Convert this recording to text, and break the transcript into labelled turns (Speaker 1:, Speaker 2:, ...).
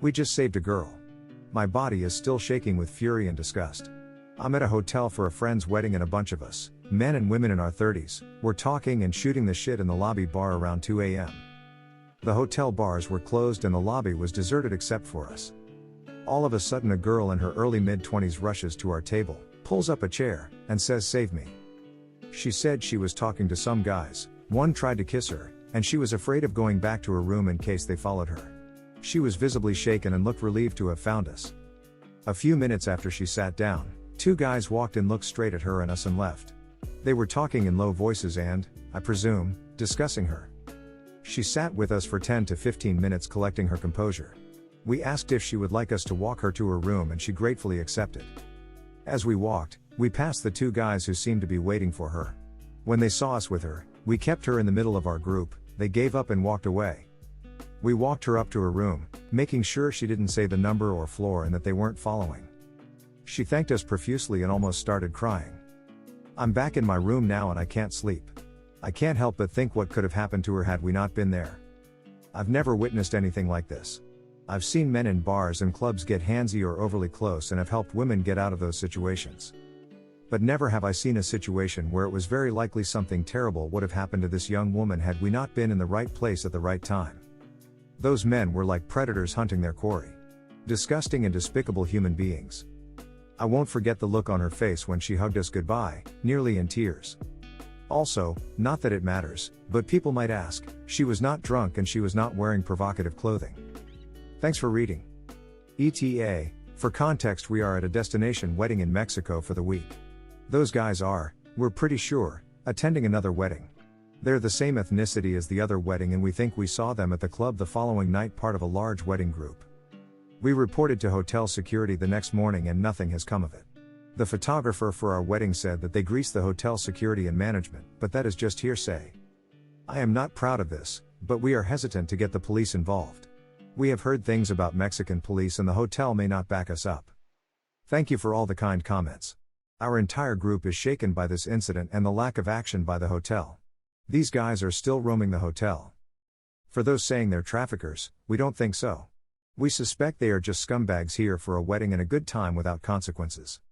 Speaker 1: We just saved a girl. My body is still shaking with fury and disgust. I'm at a hotel for a friend's wedding and a bunch of us, men and women in our 30s, were talking and shooting the shit in the lobby bar around 2 a.m. The hotel bars were closed and the lobby was deserted except for us. All of a sudden a girl in her early mid-20s rushes to our table, pulls up a chair, and says, "Save me." She said she was talking to some guys, one tried to kiss her, and she was afraid of going back to her room in case they followed her. She was visibly shaken and looked relieved to have found us. A few minutes after she sat down, two guys walked in, looked straight at her and us and left. They were talking in low voices and, I presume, discussing her. She sat with us for 10 to 15 minutes collecting her composure. We asked if she would like us to walk her to her room and she gratefully accepted. As we walked, we passed the two guys who seemed to be waiting for her. When they saw us with her, we kept her in the middle of our group, they gave up and walked away. We walked her up to her room, making sure she didn't say the number or floor and that they weren't following. She thanked us profusely and almost started crying. I'm back in my room now and I can't sleep. I can't help but think what could have happened to her had we not been there. I've never witnessed anything like this. I've seen men in bars and clubs get handsy or overly close and have helped women get out of those situations. But never have I seen a situation where it was very likely something terrible would have happened to this young woman had we not been in the right place at the right time. Those men were like predators hunting their quarry. Disgusting and despicable human beings. I won't forget the look on her face when she hugged us goodbye, nearly in tears. Also, not that it matters, but people might ask, she was not drunk and she was not wearing provocative clothing. Thanks for reading. ETA, for context, we are at a destination wedding in Mexico for the week. Those guys are, we're pretty sure, attending another wedding. They're the same ethnicity as the other wedding and we think we saw them at the club the following night, part of a large wedding group. We reported to hotel security the next morning and nothing has come of it. The photographer for our wedding said that they greased the hotel security and management, but that is just hearsay. I am not proud of this, but we are hesitant to get the police involved. We have heard things about Mexican police and the hotel may not back us up. Thank you for all the kind comments. Our entire group is shaken by this incident and the lack of action by the hotel. These guys are still roaming the hotel. For those saying they're traffickers, we don't think so. We suspect they are just scumbags here for a wedding and a good time without consequences.